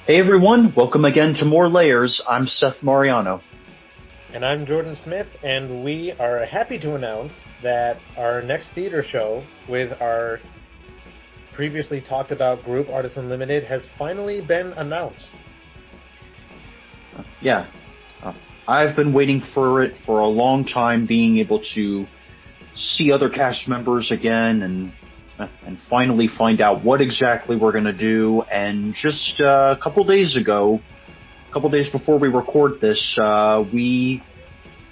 Hey everyone, welcome again to More Layers. I'm Seth Mariano. And I'm Jordan Smith, and we are happy to announce that our next theater show with our previously talked about group Artists Unlimited has finally been announced. Yeah, uh, I've been waiting for it for a long time, being able to see other cast members again and finally find out what exactly we're going to do. And just a couple days ago, a couple days before we record this, we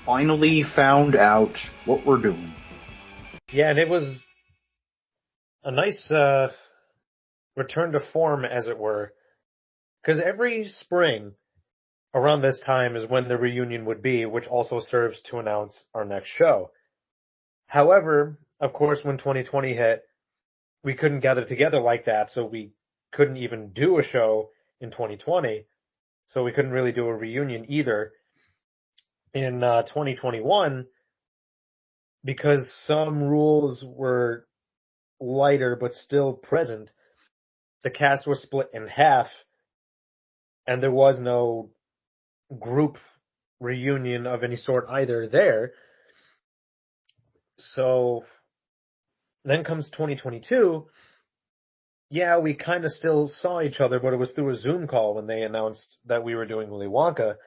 finally found out what we're doing. Yeah, and it was a nice return to form, as it were, because every spring around this time is when the reunion would be, which also serves to announce our next show. However, of course, when 2020 hit, we couldn't gather together like that, so we couldn't even do a show in 2020. So we couldn't really do a reunion either in 2021 because some rules were lighter but still present. The cast was split in half, and there was no group reunion of any sort either there. So then comes 2022. Yeah, we kind of still saw each other, but it was through a Zoom call when they announced that we were doing Willy Wonka.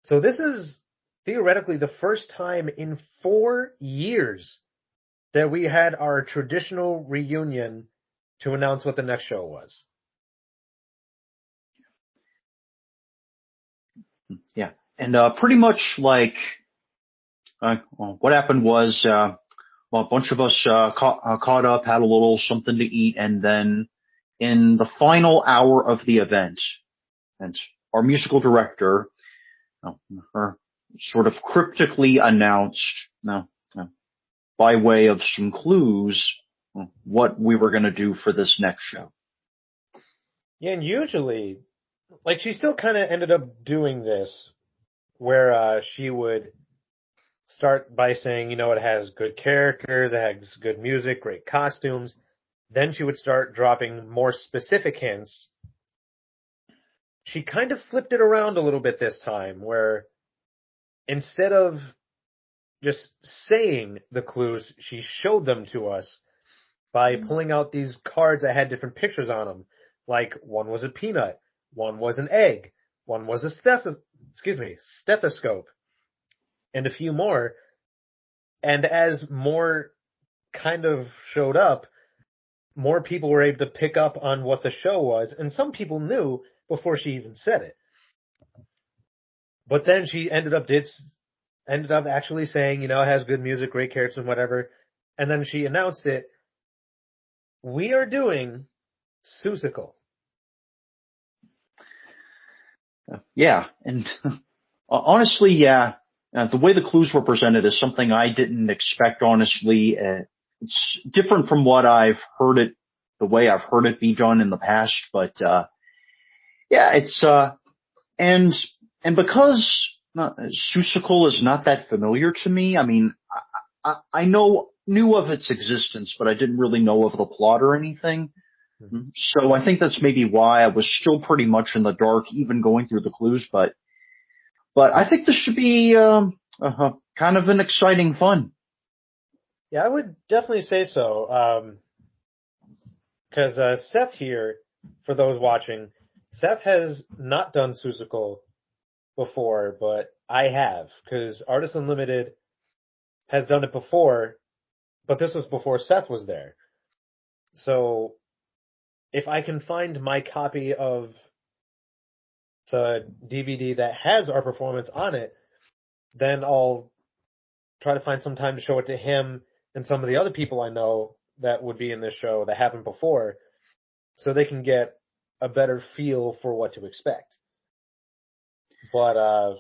So this is theoretically the first time in 4 years that we had our traditional reunion to announce what the next show was. Yeah, and pretty much like what happened was. Well, a bunch of us caught up, had a little something to eat, and then in the final hour of the event, and our musical director uh, her sort of cryptically announced, by way of some clues, what we were going to do for this next show. Yeah, and usually, like, she still kind of ended up doing this where she would start by saying, it has good characters, it has good music, great costumes. Then she would start dropping more specific hints. She kind of flipped it around a little bit this time, where instead of just saying the clues, she showed them to us by pulling out these cards that had different pictures on them. Like one was a peanut, one was an egg, one was a stethoscope, and a few more. And as more kind of showed up, more people were able to pick up on what the show was, and some people knew before she even said it. But then she ended up actually saying, it has good music, great characters, and whatever. And then she announced it. We are doing Seussical. Yeah, and honestly, yeah, the way the clues were presented is something I didn't expect. Honestly, it's different from what I've heard it, the way I've heard it be done in the past. But yeah, it's and and because Seussical is not that familiar to me. I mean, I knew of its existence, but I didn't really know of the plot or anything. Mm-hmm. So I think that's maybe why I was still pretty much in the dark, even going through the clues. But I think this should be kind of an exciting fun. Yeah, I would definitely say so. Because Seth here, for those watching, Seth has not done Seussical before, but I have, because Artists Unlimited has done it before, but this was before Seth was there. So if I can find my copy of the DVD that has our performance on it, then I'll try to find some time to show it to him and some of the other people I know that would be in this show that haven't before, so they can get a better feel for what to expect. But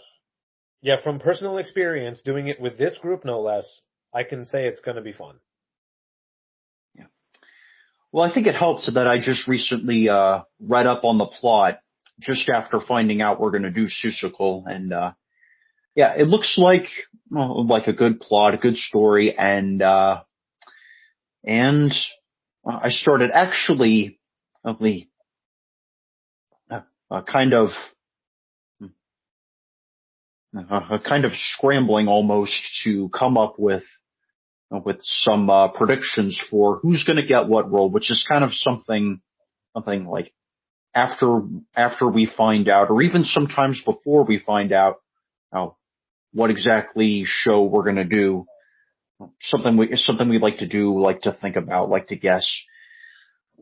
yeah, from personal experience, doing it with this group no less, I can say it's going to be fun. Yeah. Well, I think it helps that I just recently read up on the plot just after finding out we're going to do Seussical, and yeah, it looks like like a good plot, a good story, and I started actually. kind of scrambling almost to come up with some predictions for who's going to get what role, which is kind of something like after we find out, or even sometimes before we find out what exactly show we're going to do. Something we like to do, like to think about, like to guess.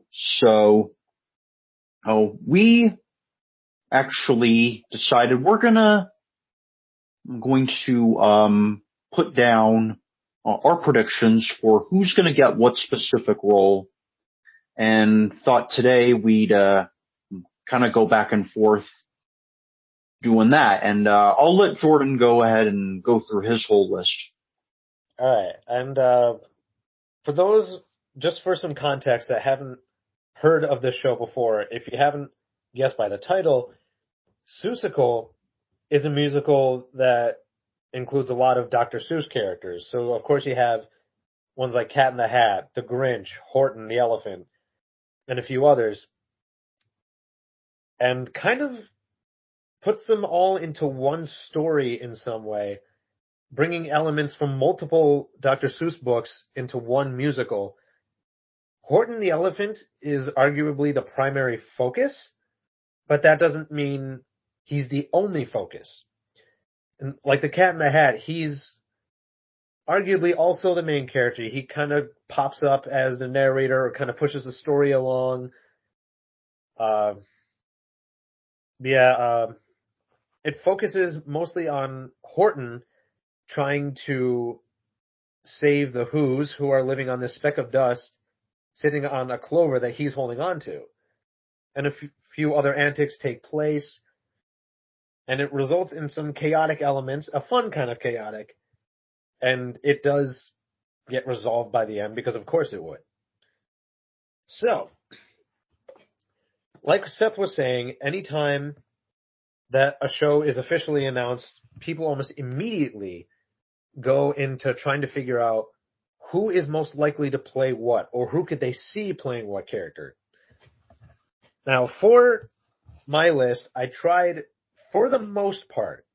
So, we actually decided we're going to put down our predictions for who's going to get what specific role, and thought today we'd kind of go back and forth doing that. And I'll let Jordan go ahead and go through his whole list. All right, and for those, just for some context that haven't heard of this show before, if you haven't guessed by the title, Seussical is a musical that includes a lot of Dr. Seuss characters. So, of course, you have ones like Cat in the Hat, The Grinch, Horton the Elephant, and a few others. And kind of puts them all into one story in some way, bringing elements from multiple Dr. Seuss books into one musical. Horton the Elephant is arguably the primary focus, but that doesn't mean he's the only focus. And like the Cat in the Hat, he's arguably also the main character. He kind of pops up as the narrator or kind of pushes the story along. It focuses mostly on Horton trying to save the Whos, who are living on this speck of dust sitting on a clover that he's holding on to. And a few other antics take place, and it results in some chaotic elements, a fun kind of chaotic, and it does get resolved by the end, because of course it would. So, like Seth was saying, anytime that a show is officially announced, people almost immediately go into trying to figure out who is most likely to play what, or who could they see playing what character. Now, for my list, I tried, for the most part,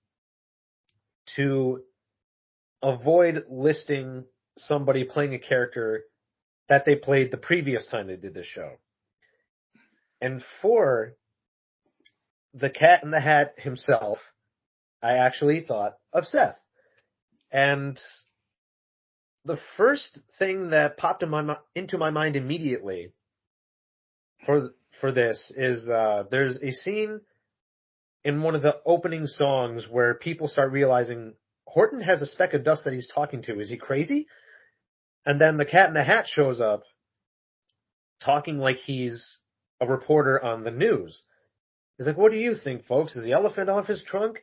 to avoid listing somebody playing a character that they played the previous time they did this show. And for the Cat in the Hat himself, I actually thought of Seth. And the first thing that popped into my mind immediately for this is there's a scene in one of the opening songs where people start realizing Horton has a speck of dust that he's talking to. Is he crazy? And then the Cat in the Hat shows up talking like he's a reporter on the news. He's like, what do you think, folks? Is the elephant off his trunk?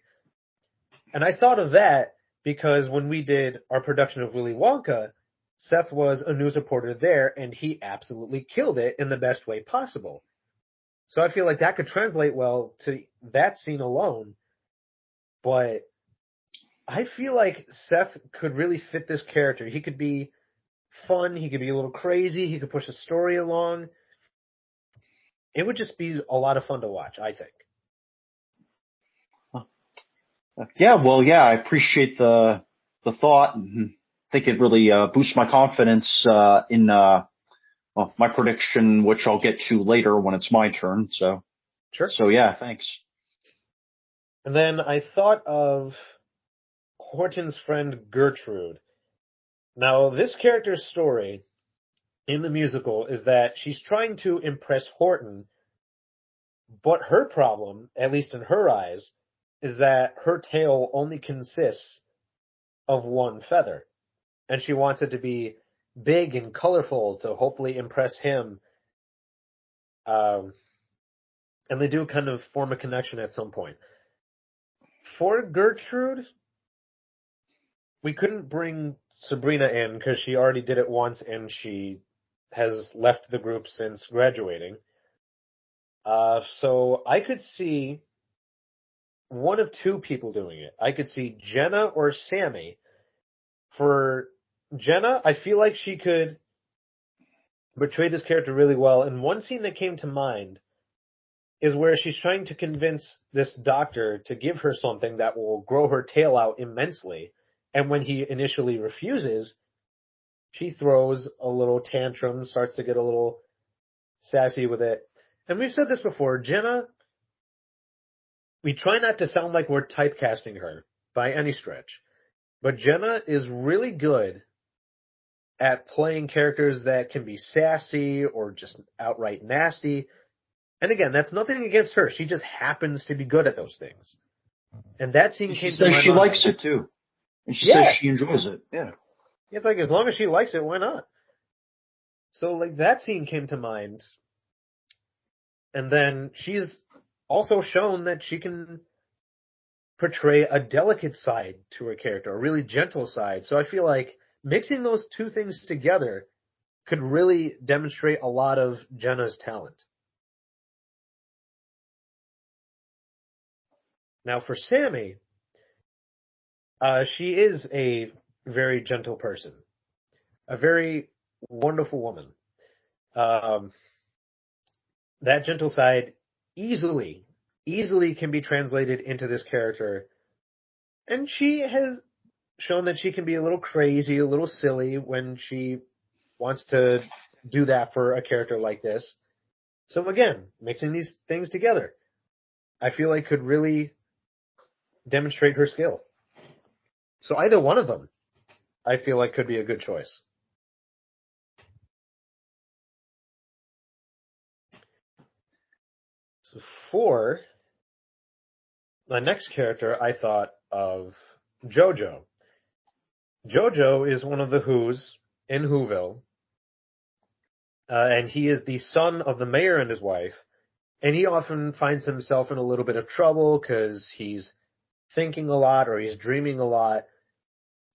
And I thought of that because when we did our production of Willy Wonka, Seth was a news reporter there, and he absolutely killed it in the best way possible. So I feel like that could translate well to that scene alone. But I feel like Seth could really fit this character. He could be fun, he could be a little crazy, he could push the story along. It would just be a lot of fun to watch, I think. Yeah, well, yeah, I appreciate the thought, and think it really boosts my confidence in my prediction, which I'll get to later when it's my turn. So, Sure. So yeah, thanks. And then I thought of Horton's friend Gertrude. Now, this character's story in the musical is that she's trying to impress Horton, but her problem, at least in her eyes, is that her tail only consists of one feather. And she wants it to be big and colorful to hopefully impress him. And they do kind of form a connection at some point. For Gertrude, we couldn't bring Sabrina in because she already did it once and she has left the group since graduating. So I could see one of two people doing it. I could see Jenna or Sammy. For Jenna, I feel like she could portray this character really well. And one scene that came to mind is where she's trying to convince this doctor to give her something that will grow her tail out immensely. And when he initially refuses, she throws a little tantrum, starts to get a little sassy with it. And we've said this before, Jenna, we try not to sound like we're typecasting her by any stretch, but Jenna is really good at playing characters that can be sassy or just outright nasty. And again, that's nothing against her. She just happens to be good at those things. And that scene came to my mind. She likes it too. And she says she enjoys it. Yeah. It's like, as long as she likes it, why not? So, like, that scene came to mind. And then she's also shown that she can portray a delicate side to her character, a really gentle side. So I feel like mixing those two things together could really demonstrate a lot of Jenna's talent. Now for Sammy, she is a very gentle person, a very wonderful woman. That gentle side easily can be translated into this character. And she has shown that she can be a little crazy, a little silly when she wants to do that for a character like this. So again, mixing these things together, I feel like could really demonstrate her skill. So either one of them, I feel like could be a good choice. So for the next character, I thought of JoJo. JoJo is one of the Who's in Whoville, and he is the son of the mayor and his wife, and he often finds himself in a little bit of trouble because he's thinking a lot or he's dreaming a lot,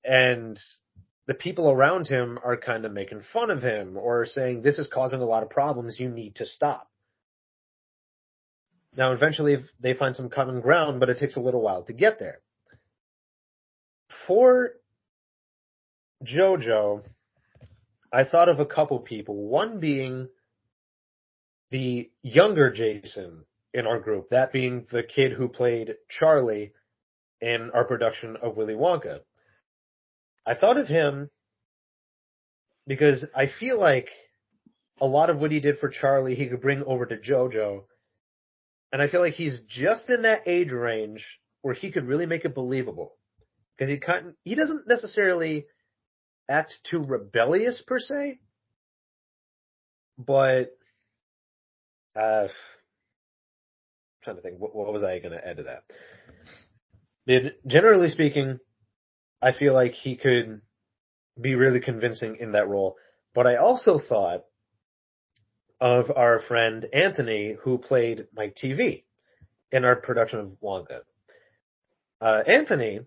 and the people around him are kind of making fun of him or saying, this is causing a lot of problems, you need to stop. Now, eventually they find some common ground, but it takes a little while to get there. For JoJo, I thought of a couple people, one being the younger Jason in our group, that being the kid who played Charlie in our production of Willy Wonka. I thought of him because I feel like a lot of what he did for Charlie he could bring over to JoJo, and I feel like he's just in that age range where he could really make it believable. Because he doesn't necessarily act too rebellious per se, but I'm trying to think, what was I going to add to that? Generally speaking, I feel like he could be really convincing in that role. But I also thought of our friend Anthony, who played Mike TV in our production of Wonka. Anthony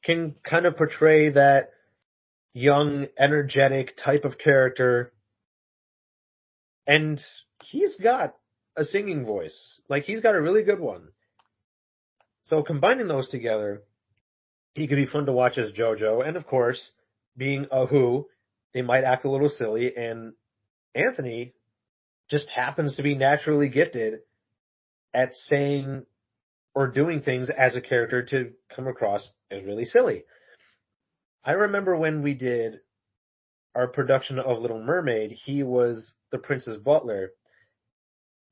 can kind of portray that young, energetic type of character, and he's got a singing voice. Like, he's got a really good one. So combining those together, he could be fun to watch as JoJo, and of course, being a Who, they might act a little silly, and Anthony just happens to be naturally gifted at saying or doing things as a character to come across as really silly. I remember when we did our production of Little Mermaid, he was the prince's butler,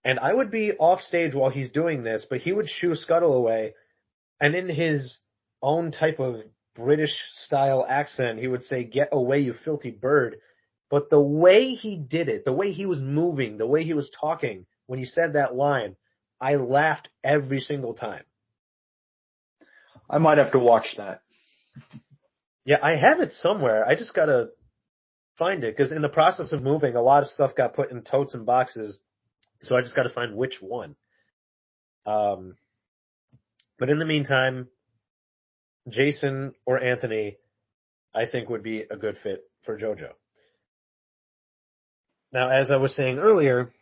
and I would be off stage while he's doing this, but he would shoo Scuttle away, and in his own type of British style accent, he would say, "Get away, you filthy bird." But the way he did it, the way he was moving, the way he was talking when he said that line, I laughed every single time. I might have to watch that. Yeah, I have it somewhere. I just gotta find it, because in the process of moving, a lot of stuff got put in totes and boxes, so I just gotta find which one. But in the meantime, Jason or Anthony, I think, would be a good fit for JoJo. Now, as I was saying earlier,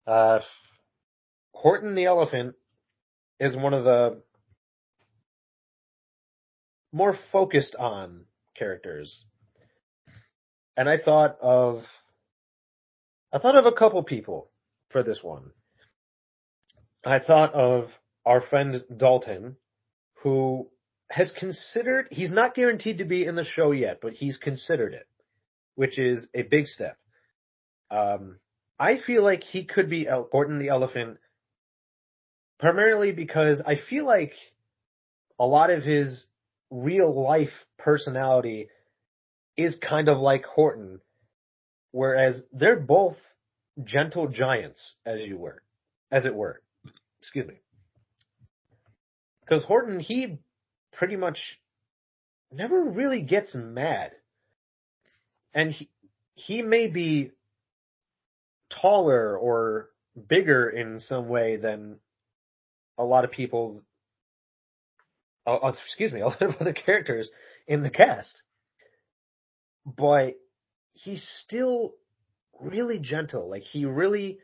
Horton the Elephant is one of the more focused on characters. And I thought of a couple people for this one. I thought of our friend Dalton, who has considered, he's not guaranteed to be in the show yet, but he's considered it, which is a big step. I feel like he could be Horton the Elephant, primarily because I feel like a lot of his real life personality is kind of like Horton, whereas they're both gentle giants, as it were. Excuse me. Because Horton, he pretty much never really gets mad. And he may be taller or bigger in some way than a lot of people, a lot of other characters in the cast. But he's still really gentle. Like, he really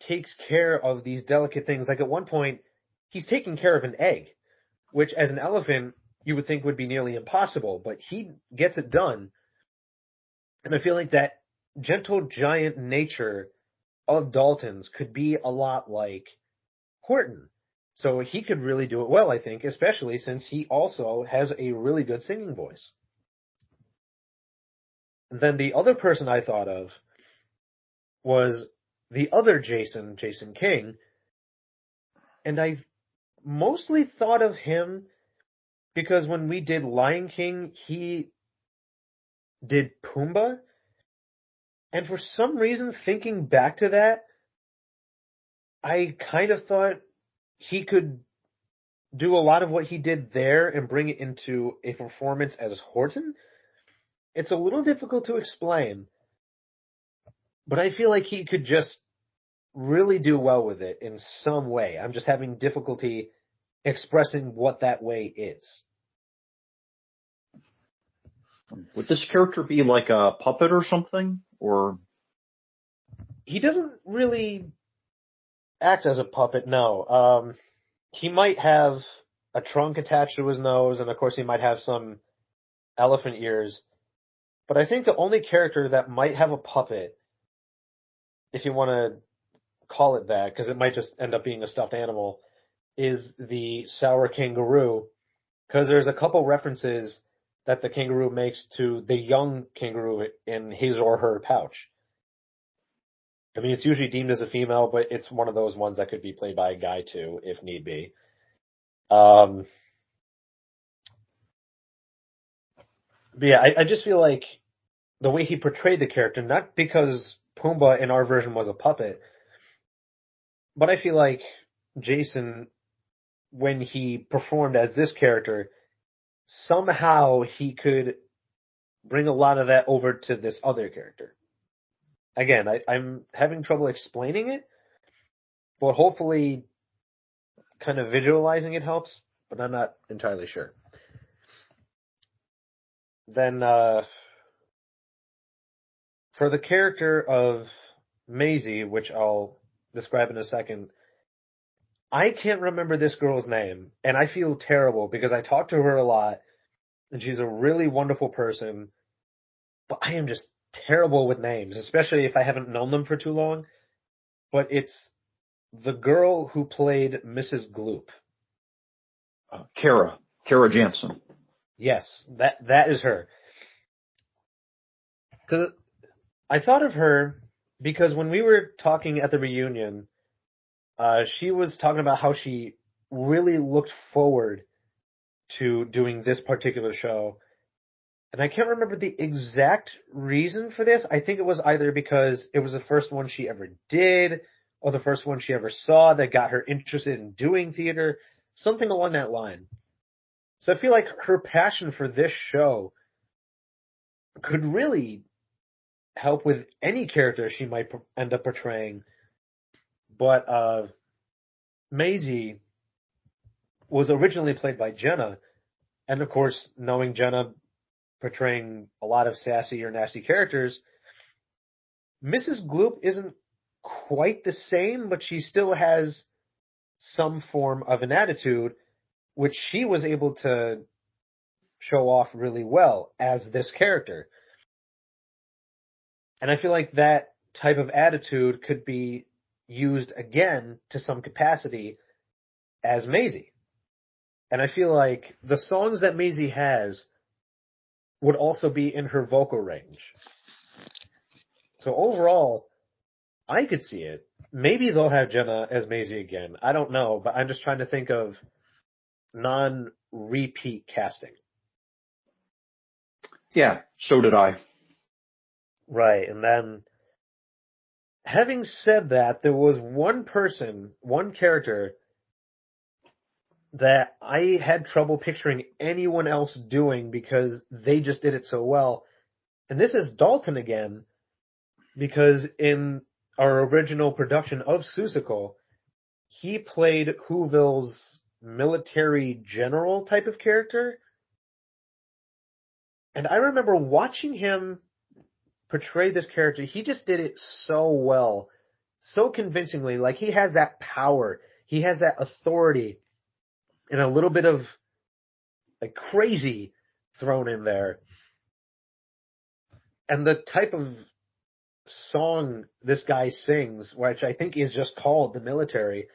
takes care of these delicate things. Like, at one point, he's taking care of an egg, which as an elephant, you would think would be nearly impossible, but he gets it done. And I feel like that gentle giant nature of Dalton's could be a lot like Horton. So he could really do it well, I think, especially since he also has a really good singing voice. And then the other person I thought of was the other Jason King. And I mostly thought of him because when we did Lion King, he did Pumbaa. And for some reason, thinking back to that, I kind of thought he could do a lot of what he did there and bring it into a performance as Horton. It's a little difficult to explain, but I feel like he could just really do well with it in some way. I'm just having difficulty expressing what that way is. Would this character be like a puppet or something? Or he doesn't really act as a puppet, no. He might have a trunk attached to his nose, and of course he might have some elephant ears. But I think the only character that might have a puppet, if you want to call it that, because it might just end up being a stuffed animal, is the sour kangaroo. Because there's a couple references that the kangaroo makes to the young kangaroo in his or her pouch. I mean, it's usually deemed as a female, but it's one of those ones that could be played by a guy too, if need be. But yeah, I just feel like the way he portrayed the character, not because Pumbaa in our version was a puppet, but I feel like Jason, when he performed as this character, somehow he could bring a lot of that over to this other character. Again, I'm having trouble explaining it, but hopefully kind of visualizing it helps, but I'm not entirely sure. Then, for the character of Maisie, which I'll describe in a second, I can't remember this girl's name, and I feel terrible because I talk to her a lot, and she's a really wonderful person, but I am just terrible with names, especially if I haven't known them for too long. But it's the girl who played Mrs. Gloop. Kara Jansen. Yes, that is her. Because I thought of her because when we were talking at the reunion, she was talking about how she really looked forward to doing this particular show. And I can't remember the exact reason for this. I think it was either because it was the first one she ever did, or the first one she ever saw that got her interested in doing theater, something along that line. So I feel like her passion for this show could really help with any character she might end up portraying. But Maisie was originally played by Jenna, and of course, knowing Jenna portraying a lot of sassy or nasty characters, Mrs. Gloop isn't quite the same, but she still has some form of an attitude, which she was able to show off really well as this character. And I feel like that type of attitude could be used again to some capacity as Maisie. And I feel like the songs that Maisie has would also be in her vocal range. So overall, I could see it. Maybe they'll have Jenna as Maisie again. I don't know, but I'm just trying to think of non-repeat casting. Yeah, so did I. Right, and then having said that, there was one character that I had trouble picturing anyone else doing because they just did it so well. And this is Dalton again, because in our original production of Seussical, he played Whoville's military general type of character. And I remember watching him portray this character. He just did it so well, so convincingly. Like, he has that power, he has that authority, and a little bit of like crazy thrown in there. And the type of song this guy sings, which I think is just called The Military,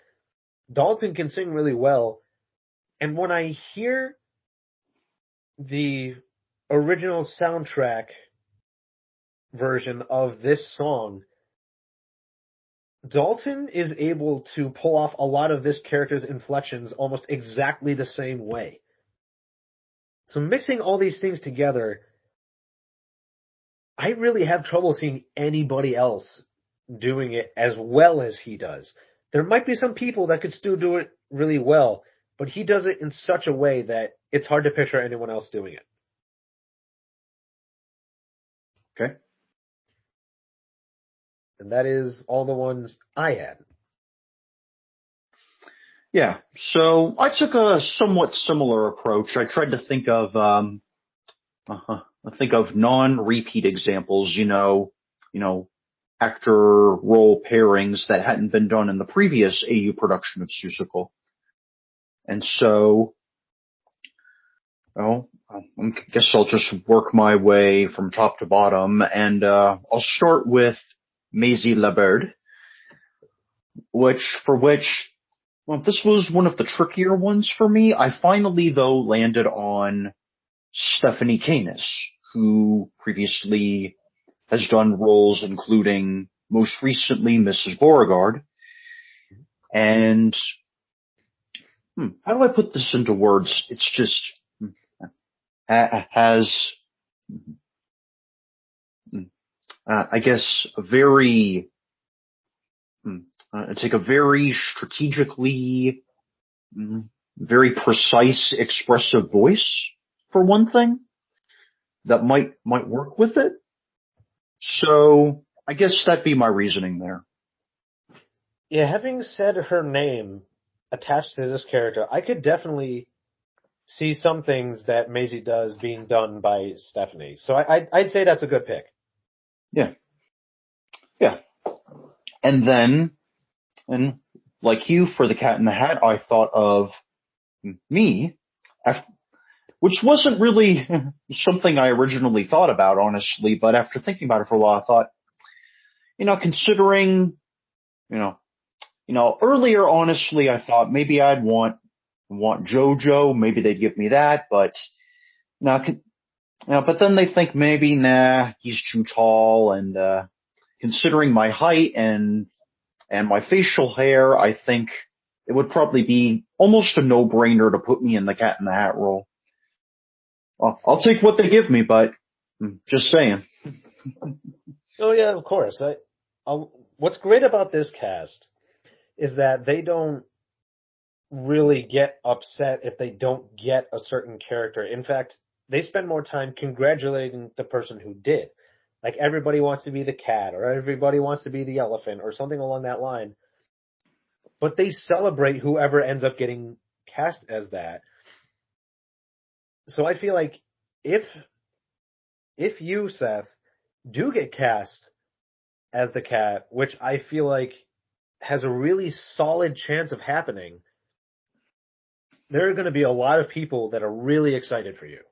Dalton can sing really well. And when I hear the original soundtrack version of this song, Dalton is able to pull off a lot of this character's inflections almost exactly the same way. So mixing all these things together, I really have trouble seeing anybody else doing it as well as he does. There might be some people that could still do it really well, but he does it in such a way that it's hard to picture anyone else doing it. Okay. And that is all the ones I had. Yeah, so I took a somewhat similar approach. I tried to think of non-repeat examples, actor role pairings that hadn't been done in the previous AU production of Seussical. And so, I guess I'll just work my way from top to bottom, and I'll start with Maisie Laberde, which this was one of the trickier ones for me. I finally, though, landed on Stephanie Canis, who previously has done roles including, most recently, Mrs. Beauregard. And how do I put this into words? It's just has, I guess, it's like a very strategically, very precise, expressive voice, for one thing, that might work with it. So I guess that'd be my reasoning there. Yeah, having said her name attached to this character, I could definitely see some things that Maisie does being done by Stephanie. So I'd say that's a good pick. Yeah. Yeah. And then, like you, for the Cat in the Hat, I thought of me, which wasn't really something I originally thought about, honestly, but after thinking about it for a while, I thought, considering, earlier, honestly, I thought maybe I'd want JoJo, maybe they'd give me that, but now, but then they think maybe, nah, he's too tall, and considering my height and my facial hair, I think it would probably be almost a no-brainer to put me in the Cat in the Hat role. I'll take what they give me, but just saying. Oh yeah, of course. What's great about this cast is that they don't really get upset if they don't get a certain character. In fact, they spend more time congratulating the person who did. Like, everybody wants to be the cat, or everybody wants to be the elephant, or something along that line. But they celebrate whoever ends up getting cast as that. So I feel like if you, Seth, do get cast as the cat, which I feel like has a really solid chance of happening, there are going to be a lot of people that are really excited for you.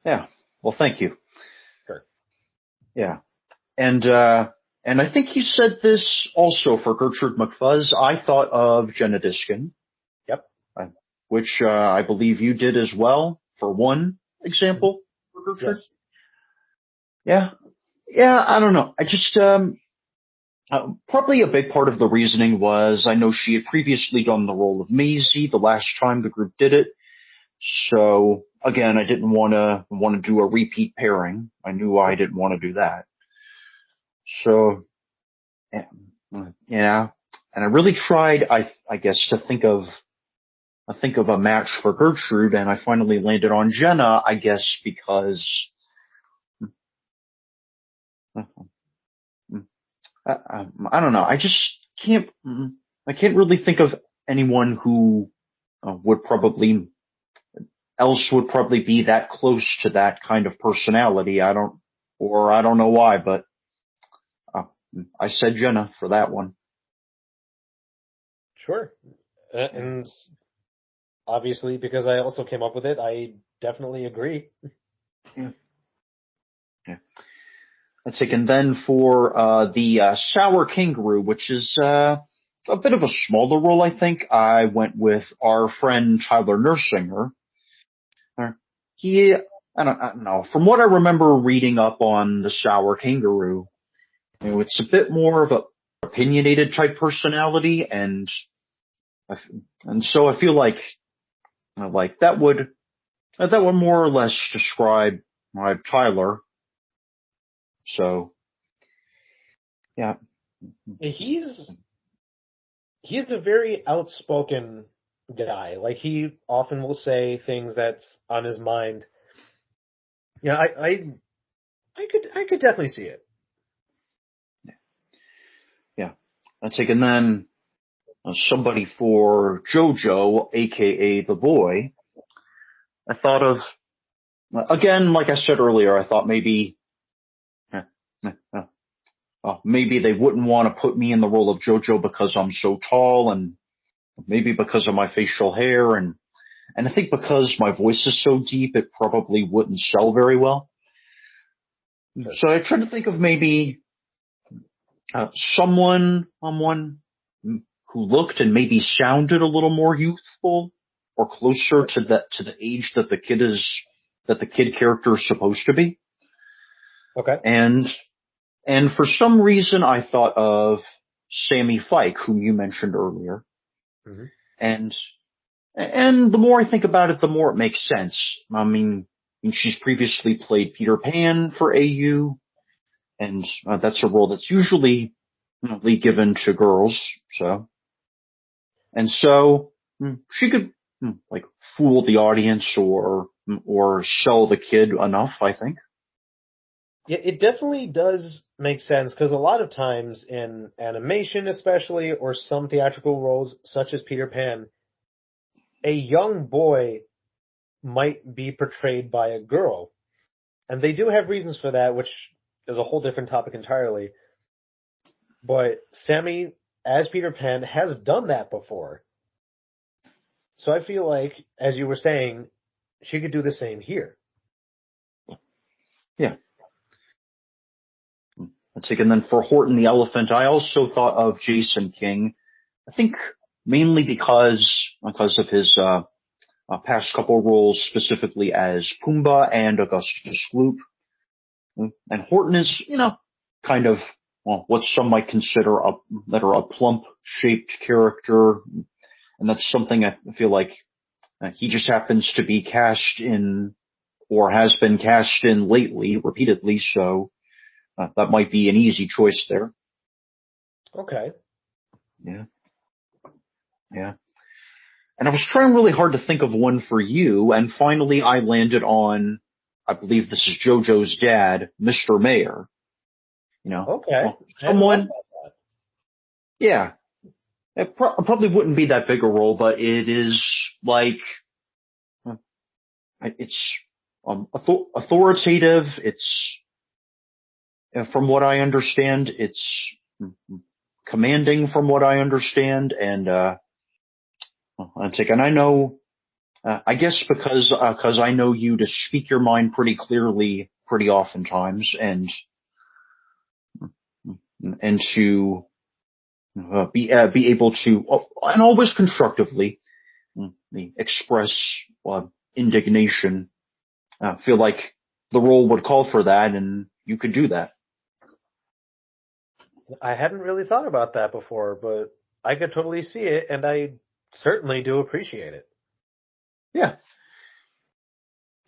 Yeah. Well, thank you. Sure. Yeah. and I think you said this also for Gertrude McFuzz. I thought of Jenna Diskin. Yep. Which I believe you did as well for one example for Gertrude. Yes. Yeah, I don't know. I just, probably a big part of the reasoning was I know she had previously done the role of Maisie the last time the group did it. So again, I didn't want to do a repeat pairing. I knew I didn't want to do that. So, yeah, and I really tried, I guess, to think of a match for Gertrude, and I finally landed on Jenna, I guess, because I don't know. I just can't. I can't really think of anyone who would probably be that close to that kind of personality. I don't know why, but I said Jenna for that one. Sure. And obviously, because I also came up with it, I definitely agree. Yeah. Let's take, and then for the Sour Kangaroo, which is a bit of a smaller role, I think, I went with our friend Tyler Nersinger. I don't know. From what I remember reading up on the Sour Kangaroo, it's a bit more of a opinionated type personality, and so I feel like that would more or less describe Tyler. So, yeah. He's a very outspoken guy. Like, he often will say things that's on his mind. Yeah, I could definitely see it. Yeah. Let's take, and then somebody for JoJo, aka the boy. I thought of, again, like I said earlier, I thought maybe they wouldn't want to put me in the role of JoJo because I'm so tall, and maybe because of my facial hair, and I think because my voice is so deep, it probably wouldn't sell very well. Sure. So I tried to think of maybe someone who looked and maybe sounded a little more youthful or closer to the age that the kid character is supposed to be. Okay. And for some reason I thought of Sammy Fike, whom you mentioned earlier. Mm-hmm. And the more I think about it, the more it makes sense. I mean, she's previously played Peter Pan for AU, and that's a role that's usually given to girls. So she could fool the audience or sell the kid enough, I think. Yeah, it definitely does make sense, because a lot of times in animation especially, or some theatrical roles such as Peter Pan, a young boy might be portrayed by a girl. And they do have reasons for that, which is a whole different topic entirely. But Sammy, as Peter Pan, has done that before. So I feel like, as you were saying, she could do the same here. Yeah. Let's see, and then for Horton the Elephant, I also thought of Jason King. I think mainly because of his past couple roles, specifically as Pumbaa and Augustus Gloop. And Horton is, kind of what some might consider a plump-shaped character, and that's something I feel like he just happens to be cast in, or has been cast in lately, repeatedly. So that might be an easy choice there. Okay. Yeah. And I was trying really hard to think of one for you, and finally I landed on, I believe this is JoJo's dad, Mr. Mayor. Okay. Someone. Yeah. It probably wouldn't be that big a role, but it is it's authoritative. It's, from what I understand, it's commanding from what I understand, and I know, I guess because I know you to speak your mind pretty clearly, pretty oftentimes, and and to be able to, and always constructively, express indignation. Feel like the role would call for that, and you could do that. I hadn't really thought about that before, but I could totally see it, and I certainly do appreciate it. Yeah.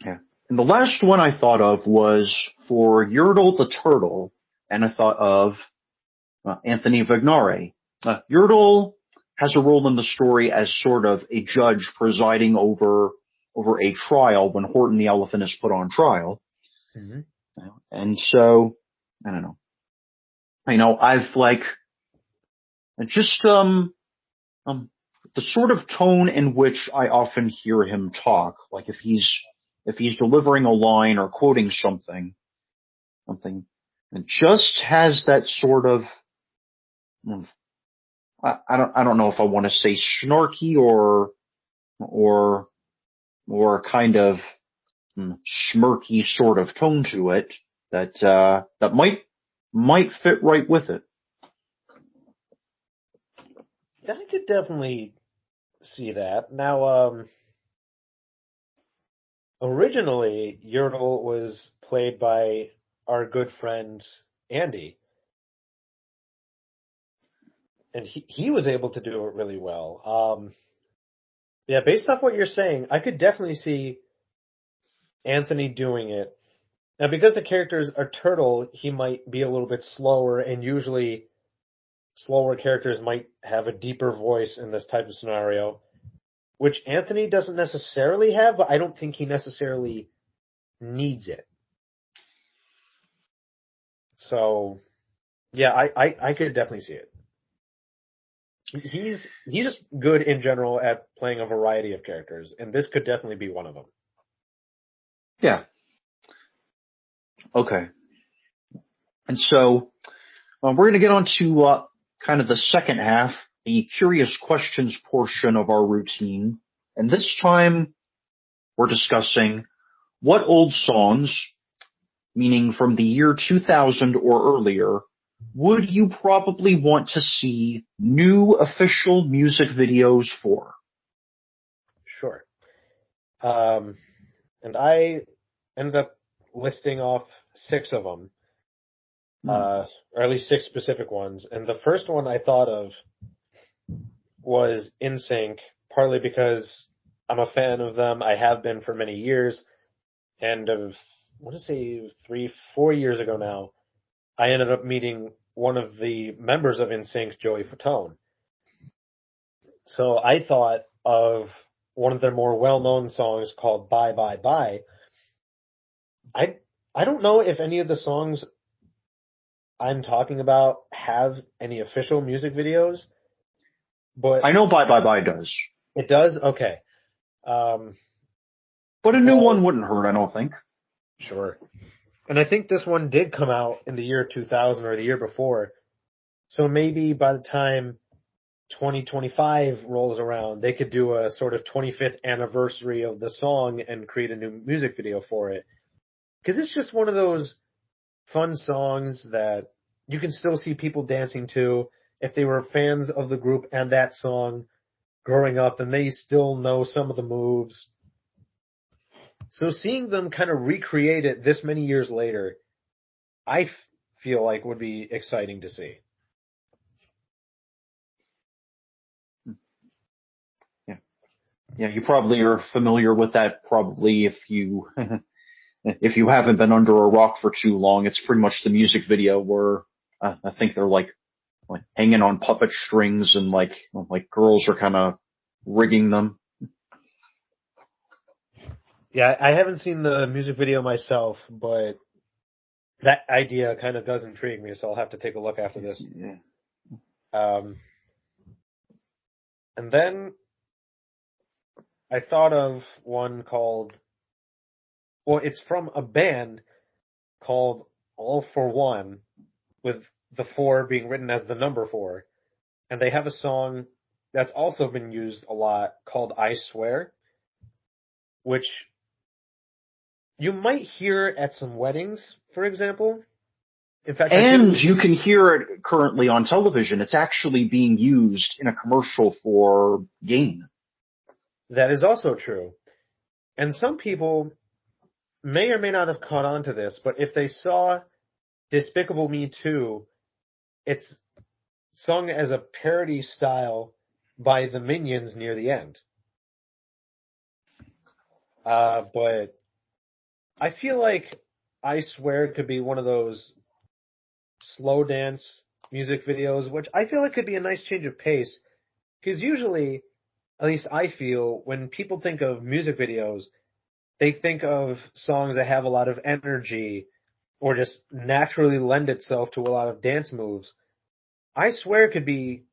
Yeah. And the last one I thought of was for Yertle the Turtle, and I thought of Anthony Vignare. Yertle has a role in the story as sort of a judge presiding over a trial when Horton the Elephant is put on trial. Mm-hmm. And so, I don't know. I've like, just, the sort of tone in which I often hear him talk, like if he's delivering a line or quoting something, it just has that sort of, I don't know if I want to say snarky or kind of smirky sort of tone to it that might fit right with it. Yeah, I could definitely see that. Now, originally, Yertle was played by our good friend Andy, and he was able to do it really well. Yeah, based off what you're saying, I could definitely see Anthony doing it. Now, because the characters are turtle, he might be a little bit slower, and usually slower characters might have a deeper voice in this type of scenario, which Anthony doesn't necessarily have, but I don't think he necessarily needs it. So, yeah, I could definitely see it. He's just good in general at playing a variety of characters, and this could definitely be one of them. Yeah. Okay. And so we're going to get on to kind of the second half, the curious questions portion of our routine. And this time we're discussing what old songs, meaning from the year 2000 or earlier, would you probably want to see new official music videos for? Sure. And I ended up listing off 6 of them, or at least 6 specific ones. And the first one I thought of was NSYNC, partly because I'm a fan of them. I have been for many years. And I want to say 3, 4 years ago now, I ended up meeting one of the members of NSYNC, Joey Fatone. So I thought of one of their more well-known songs called Bye Bye Bye. I don't know if any of the songs I'm talking about have any official music videos, but I know Bye Bye Bye does. It does? Okay. But a new one wouldn't hurt, I don't think. Sure. And I think this one did come out in the year 2000 or the year before. So maybe by the time 2025 rolls around, they could do a sort of 25th anniversary of the song and create a new music video for it. Because it's just one of those fun songs that you can still see people dancing to. If they were fans of the group and that song growing up, then they still know some of the moves. So seeing them kind of recreate it this many years later, I feel like would be exciting to see. Yeah, you probably are familiar with that probably if you if you haven't been under a rock for too long. It's pretty much the music video where I think they're like hanging on puppet strings and like girls are kind of rigging them. Yeah, I haven't seen the music video myself, but that idea kind of does intrigue me, so I'll have to take a look after this. Yeah. And then I thought of one called, well, it's from a band called All for One, with the 4 being written as the number 4. And they have a song that's also been used a lot called I Swear, which you might hear at some weddings, for example. In fact, I And do. you can hear it currently on television. It's actually being used in a commercial for Gain. That is also true. And some people may or may not have caught on to this, but if they saw Despicable Me 2, it's sung as a parody style by the Minions near the end. But I feel like I Swear It could be one of those slow dance music videos, which I feel like could be a nice change of pace. Because usually, at least I feel, when people think of music videos, they think of songs that have a lot of energy or just naturally lend itself to a lot of dance moves. I Swear It could be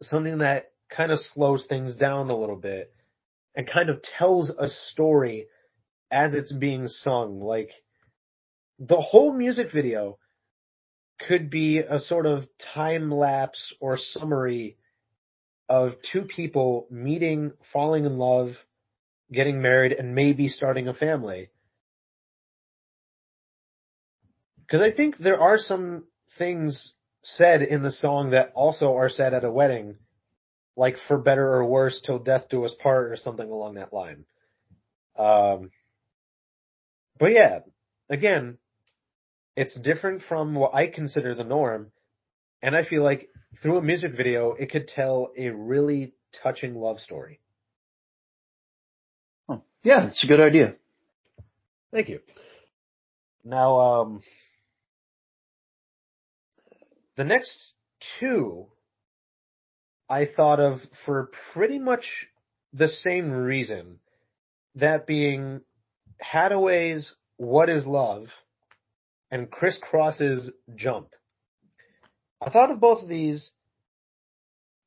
something that kind of slows things down a little bit and kind of tells a story as it's being sung. Like, the whole music video could be a sort of time lapse or summary of two people meeting, falling in love, getting married, and maybe starting a family. Because I think there are some things said in the song that also are said at a wedding, like "for better or worse, till death do us part" or something along that line. Um, but yeah, again, it's different from what I consider the norm, and I feel like through a music video, it could tell a really touching love story. Oh, yeah, it's a good idea. Thank you. Now, the next two I thought of for pretty much the same reason. That being Hadaway's What Is Love and Criss Cross's Jump. I thought of both of these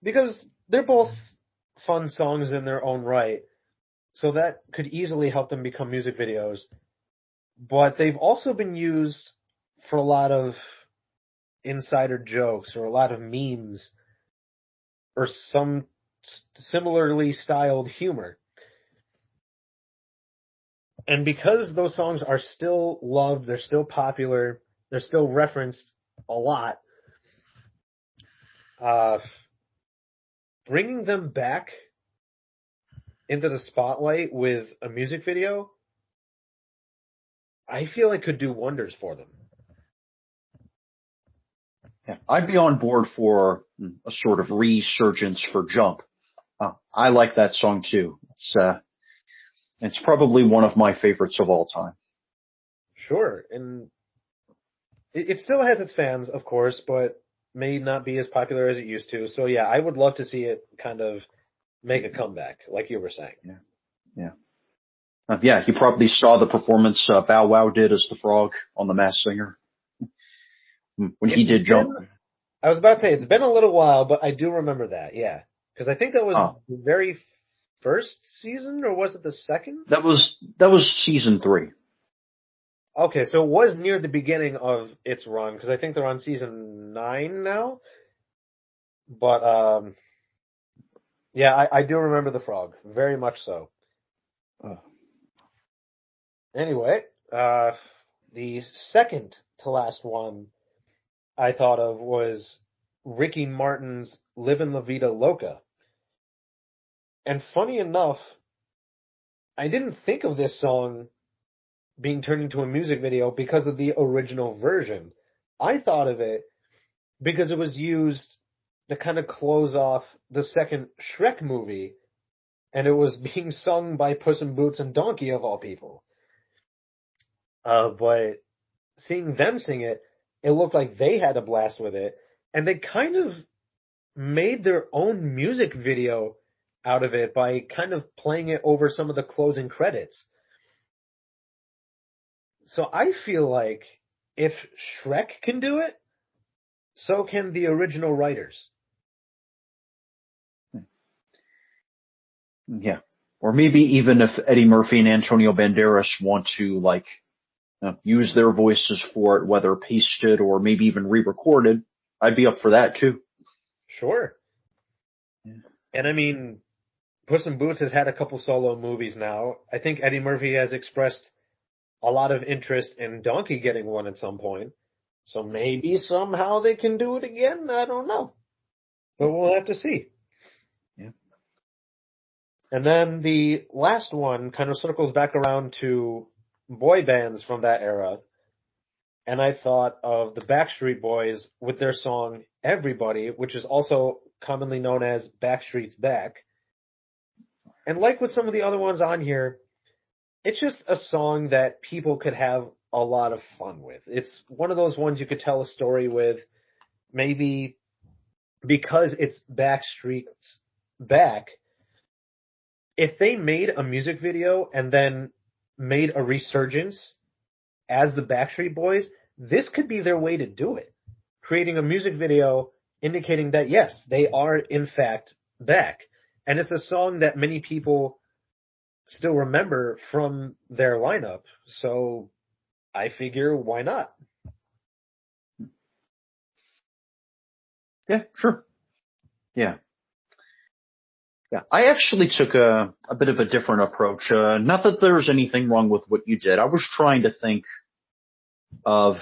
because they're both fun songs in their own right, so that could easily help them become music videos. But they've also been used for a lot of insider jokes or a lot of memes or some similarly styled humor. And because those songs are still loved, they're still popular, they're still referenced a lot, uh, bringing them back into the spotlight with a music video, I feel like could do wonders for them. Yeah, I'd be on board for a sort of resurgence for Jump. I like that song too. It's probably one of my favorites of all time. Sure, and it still has its fans, of course, but may not be as popular as it used to. So yeah, I would love to see it kind of make a comeback, like you were saying. Yeah, yeah. Yeah, you probably saw the performance Bow Wow did as the frog on The Masked Singer when he It's did Jump. been, I was about to say, it's been a little while, but I do remember that, yeah. Because I think that was Oh, the very first season, or was it the second? that was season 3. Okay, so it was near the beginning of its run, because I think they're on season 9 now. But, yeah, I do remember the frog, very much so. Anyway, the second to last one I thought of was Ricky Martin's Livin' La Vida Loca. And funny enough, I didn't think of this song being turned into a music video because of the original version. I thought of it because it was used to kind of close off the second Shrek movie, and it was being sung by Puss in Boots and Donkey of all people. But seeing them sing it, it looked like they had a blast with it, and they kind of made their own music video out of it by kind of playing it over some of the closing credits. So I feel like if Shrek can do it, so can the original writers. Yeah. Or maybe even if Eddie Murphy and Antonio Banderas want to use their voices for it, whether pasted or maybe even re-recorded, I'd be up for that too. Sure. Yeah. And I mean, Puss in Boots has had a couple solo movies now. I think Eddie Murphy has expressed a lot of interest in Donkey getting one at some point. So maybe somehow they can do it again. I don't know. But we'll have to see. Yeah. And then the last one kind of circles back around to boy bands from that era. And I thought of the Backstreet Boys with their song Everybody, which is also commonly known as Backstreet's Back. And like with some of the other ones on here, it's just a song that people could have a lot of fun with. It's one of those ones you could tell a story with, maybe because it's Backstreet's Back. If they made a music video and then made a resurgence as the Backstreet Boys, this could be their way to do it. Creating a music video indicating that, yes, they are in fact back. And it's a song that many people still remember from their lineup. So I figure, why not? Yeah, sure. Yeah. Yeah, I actually took a bit of a different approach. Not that there's anything wrong with what you did. I was trying to think of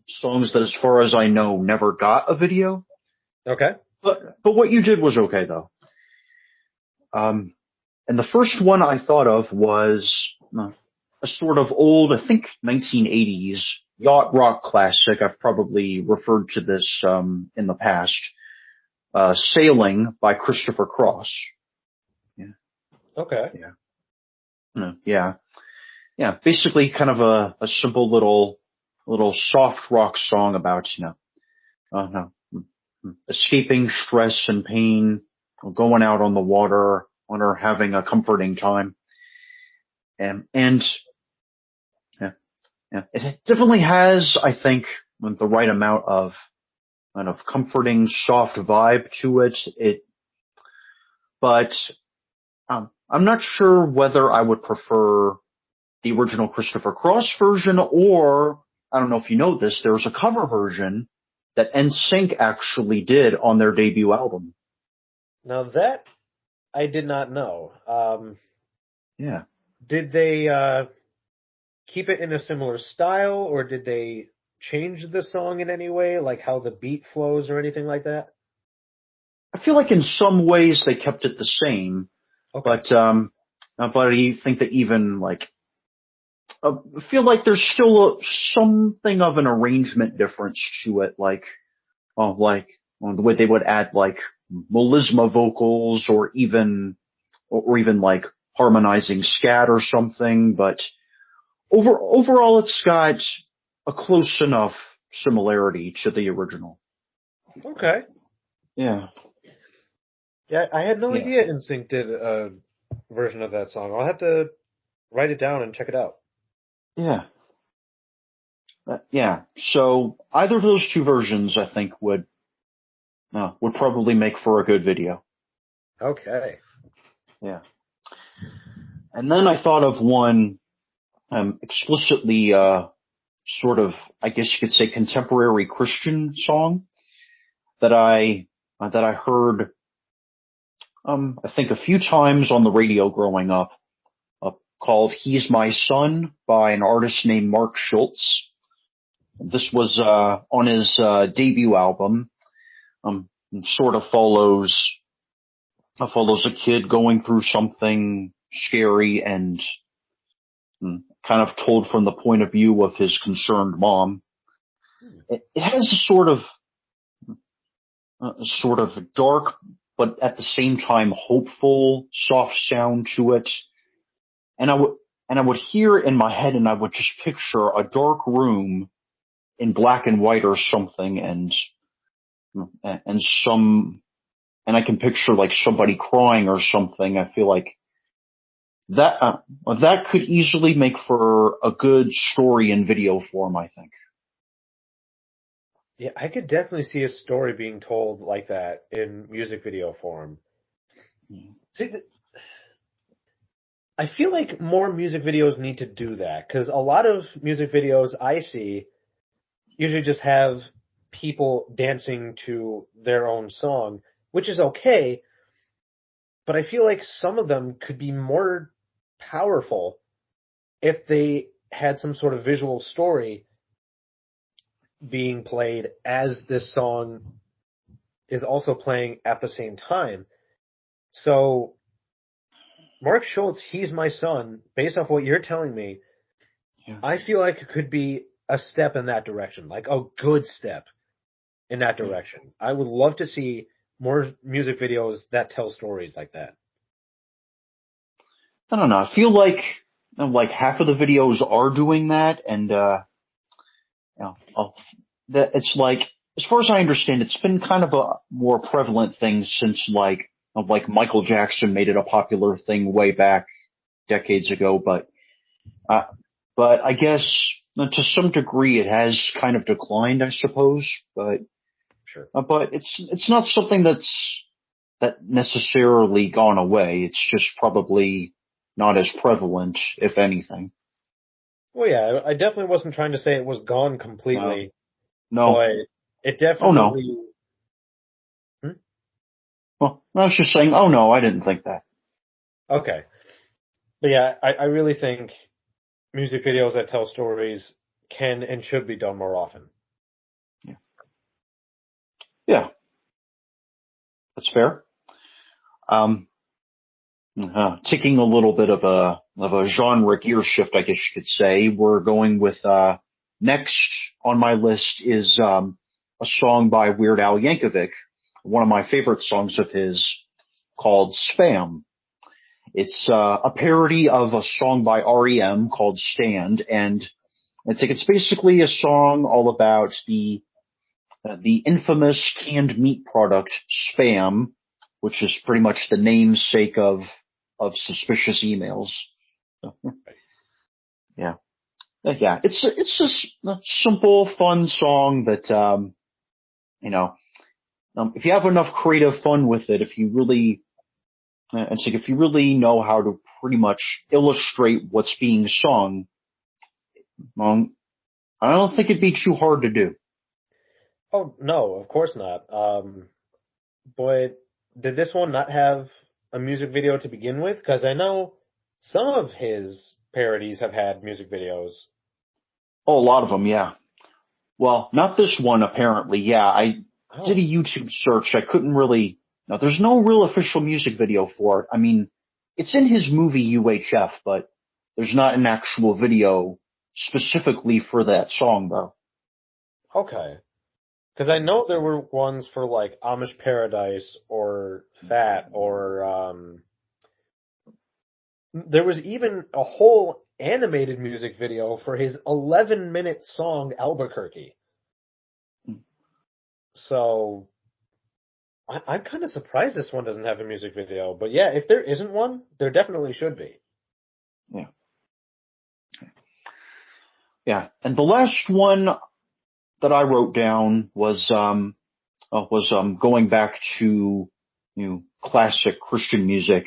songs that, as far as I know, never got a video. Okay. But what you did was okay though. And the first one I thought of was a sort of old, I think 1980s yacht rock classic. I've probably referred to this in the past. Sailing by Christopher Cross. Yeah. Okay. Yeah. Yeah. Basically kind of a simple little soft rock song about, escaping stress and pain, going out on the water, or having a comforting time. And yeah, it definitely has, I think, the right amount of kind of comforting, soft vibe to it. But I'm not sure whether I would prefer the original Christopher Cross version, or I don't know if you know this, there's a cover version that NSYNC actually did on their debut album. Now that I did not know. Yeah. Did they keep it in a similar style, or did they change the song in any way, like how the beat flows or anything like that? I feel like in some ways they kept it the same, Okay. but I think that even I feel like there's still something of an arrangement difference to it, like the way they would add like melisma vocals or even like harmonizing scat or something. But overall, it's got a close enough similarity to the original. Okay. Yeah. Yeah, I had no Yeah. idea NSYNC did a version of that song. I'll have to write it down and check it out. Yeah. Yeah. So either of those two versions, I think, would probably make for a good video. Okay. Yeah. And then I thought of one explicitly sort of, I guess you could say, contemporary Christian song that I heard I think a few times on the radio growing up, called "He's My Son" by an artist named Mark Schultz. This was on his debut album. Sort of follows a kid going through something scary and kind of told from the point of view of his concerned mom. It has a sort of dark, but at the same time hopeful, soft sound to it. And I would hear it in my head, and I would just picture a dark room in black and white or something, and I can picture like somebody crying or something. I feel like that could easily make for a good story in video form, I think. Yeah, I could definitely see a story being told like that in music video form. See, I feel like more music videos need to do that, because a lot of music videos I see usually just have people dancing to their own song, which is okay, but I feel like some of them could be more powerful if they had some sort of visual story. being played as this song is also playing at the same time. So Mark Schultz, He's My Son, based off what you're telling me, Yeah. I feel like it could be a step in that direction, like a good step in that direction. I would love to see more music videos that tell stories like that. I don't know. I feel like half of the videos are doing that, and that it's like, as far as I understand, it's been kind of a more prevalent thing since like Michael Jackson made it a popular thing way back decades ago, uh, but I guess to some degree it has kind of declined, I suppose. Sure. But it's not something that necessarily gone away. It's just probably not as prevalent, if anything. Well, yeah, I definitely wasn't trying to say it was gone No, completely, no, but it oh no. definitely. Hmm? Well, I was just saying, oh no, I didn't think that. Okay. But yeah, I really think music videos that tell stories can and should be done more often. Yeah, yeah, that's fair. Um, Taking a little bit of a genre gear shift, I guess you could say. We're going with next on my list is a song by Weird Al Yankovic, one of my favorite songs of his, called Spam. It's a parody of a song by REM called Stand, and it's basically a song all about the infamous canned meat product Spam, which is pretty much the namesake of suspicious emails. So, yeah, yeah, it's just a simple, fun song that you know, if you have enough creative fun with it, if you really, it's like if you really know how to pretty much illustrate what's being sung, well, I don't think it'd be too hard to do. Oh, no, of course not. But did this one not have a music video to begin with? Because I know some of his parodies have had music videos. Oh, a lot of them, yeah. Well, not this one apparently. Yeah, I did a Oh, YouTube search. I couldn't really. No, there's no real official music video for it. I mean, it's in his movie UHF, but there's not an actual video specifically for that song, though. okay. Because I know there were ones for like Amish Paradise or Fat or there was even a whole animated music video for his 11-minute song Albuquerque. So I'm kind of surprised this one doesn't have a music video. But yeah, if there isn't one, there definitely should be. Yeah, yeah. And the last one that I wrote down was going back to classic Christian music,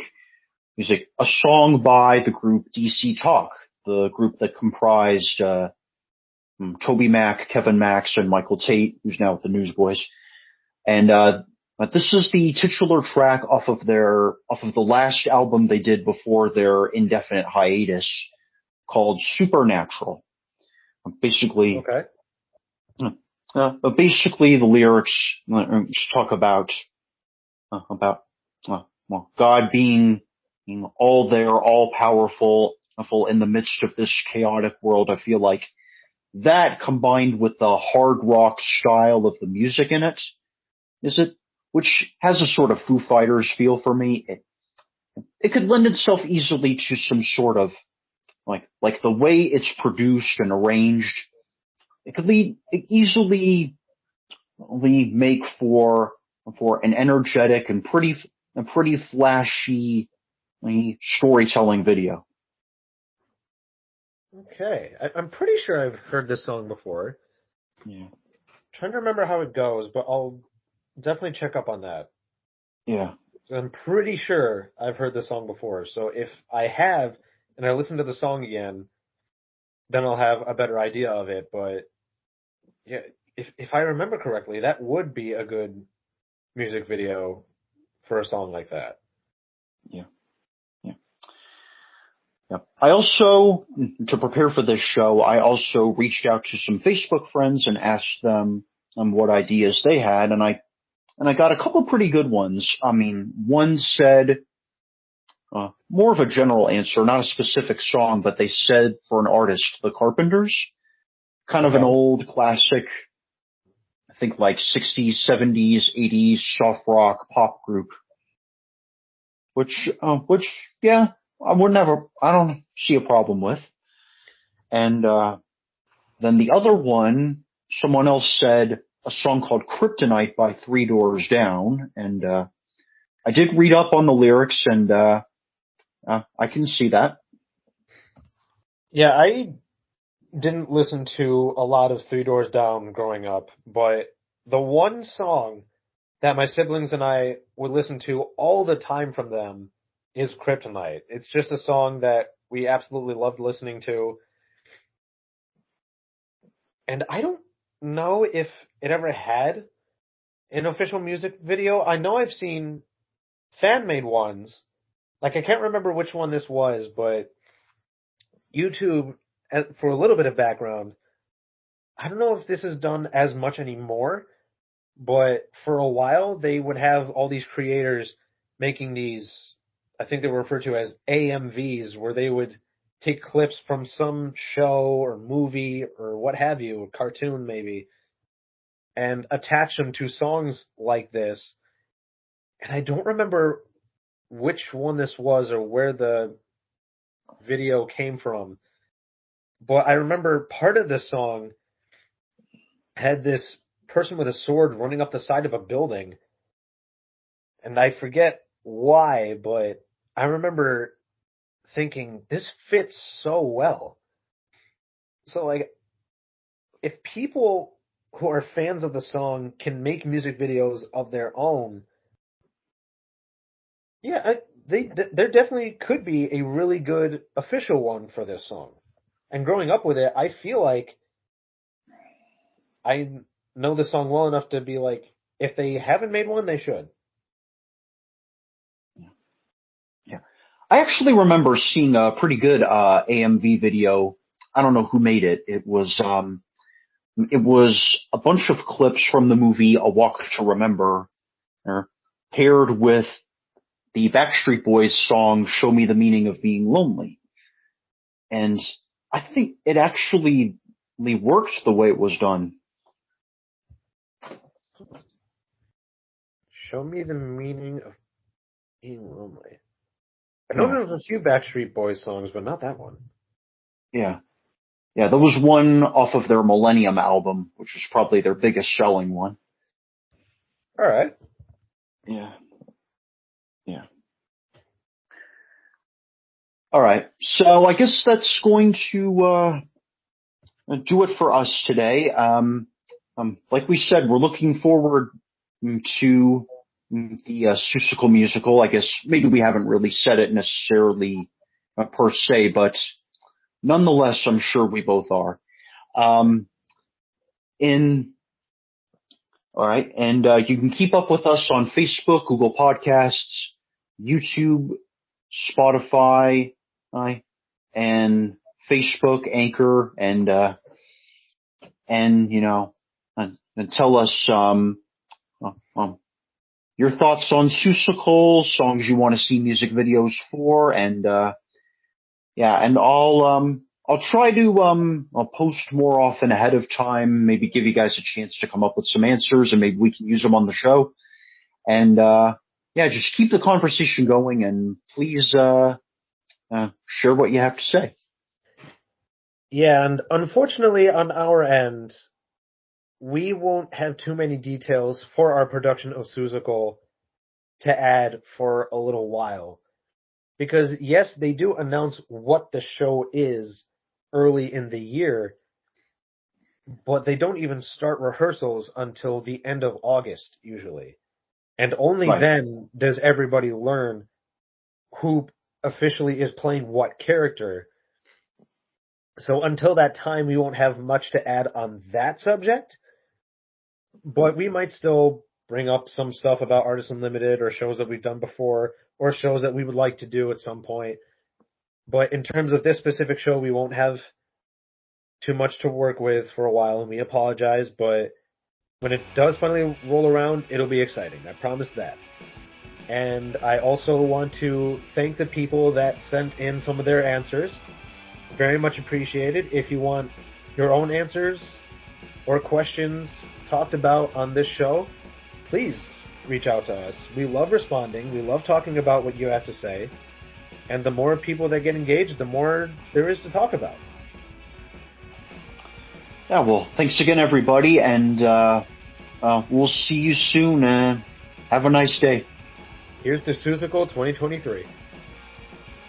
a song by the group DC Talk, the group that comprised Toby Mac, Kevin Max, and Michael Tate, who's now with the Newsboys. And but this is the titular track off of the last album they did before their indefinite hiatus, called Supernatural. Basically, Okay. basically the lyrics talk about God being all there, all powerful in the midst of this chaotic world. I feel like that, combined with the hard rock style of the music in it, which has a sort of Foo Fighters feel for me. It could lend itself easily to some sort of like the way it's produced and arranged. It could easily make for an energetic and pretty flashy storytelling video. Okay. I'm pretty sure I've heard this song before. Yeah. Trying to remember how it goes, but I'll definitely check up on that. Yeah. I'm pretty sure I've heard this song before. So if I have and I listen to the song again, then I'll have a better idea of it. But yeah, if I remember correctly, that would be a good music video for a song like that. Yeah. Yeah. Yeah. I also, to prepare for this show, I also reached out to some Facebook friends and asked them what ideas they had, and I got a couple pretty good ones. I mean, one said more of a general answer, not a specific song, but they said for an artist, The Carpenters, kind of an Okay. old classic, I think like 60s, 70s, 80s soft rock pop group, which yeah, I don't see a problem with. And then the other one, someone else said a song called Kryptonite by Three Doors Down, and I did read up on the lyrics, and I can see that. Yeah, I didn't listen to a lot of Three Doors Down growing up, but the one song that my siblings and I would listen to all the time from them is Kryptonite. It's just a song that we absolutely loved listening to. And I don't know if it ever had an official music video. I know I've seen fan made ones. Like, I can't remember which one this was, but YouTube, for a little bit of background, I don't know if this is done as much anymore, but for a while they would have all these creators making these, I think they were referred to as AMVs, where they would take clips from some show or movie or what have you, a cartoon maybe, and attach them to songs like this. And I don't remember which one this was or where the video came from, but I remember part of the song had this person with a sword running up the side of a building, and I forget why, but I remember thinking this fits so well. So like, if people who are fans of the song can make music videos of their own, yeah, there definitely could be a really good official one for this song. And growing up with it, I feel like I know the song well enough to be like, if they haven't made one, they should. Yeah. I actually remember seeing a pretty good AMV video. I don't know who made it. It was a bunch of clips from the movie A Walk to Remember, paired with the Backstreet Boys song Show Me the Meaning of Being Lonely. And I think it actually worked the way it was done. Show me the meaning of being lonely. I know Yeah. there's a few Backstreet Boys songs, but not that one. Yeah. Yeah, there was one off of their Millennium album, which was probably their biggest selling one. All right. Yeah. Yeah. All right. So I guess that's going to do it for us today. Like we said, we're looking forward to the Seussical musical. I guess maybe we haven't really said it necessarily per se, but nonetheless, I'm sure we both are. Um, in All right, and you can keep up with us on Facebook, Google Podcasts, YouTube, Spotify, and Facebook, Anchor, and and tell us uh, um, your thoughts on Seussical, songs you want to see music videos for, and yeah, and I'll try to I'll post more often ahead of time, maybe give you guys a chance to come up with some answers, and maybe we can use them on the show. And yeah, just keep the conversation going, and please share what you have to say. Yeah, and unfortunately on our end, we won't have too many details for our production of Seussical to add for a little while. Because yes, they do announce what the show is early in the year, but they don't even start rehearsals until the end of August, usually. And only Right. then does everybody learn who officially is playing what character. So until that time, we won't have much to add on that subject, but we might still bring up some stuff about Artists Unlimited or shows that we've done before or shows that we would like to do at some point. But in terms of this specific show, we won't have too much to work with for a while, and we apologize, but when it does finally roll around, it'll be exciting. I promise that. And I also want to thank the people that sent in some of their answers. Very much appreciated. If you want your own answers or questions talked about on this show, please reach out to us. We love responding. We love talking about what you have to say. And the more people that get engaged, the more there is to talk about. Yeah, well, thanks again, everybody, and we'll see you soon. Have a nice day. Here's to Seussical 2023.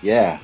Yeah.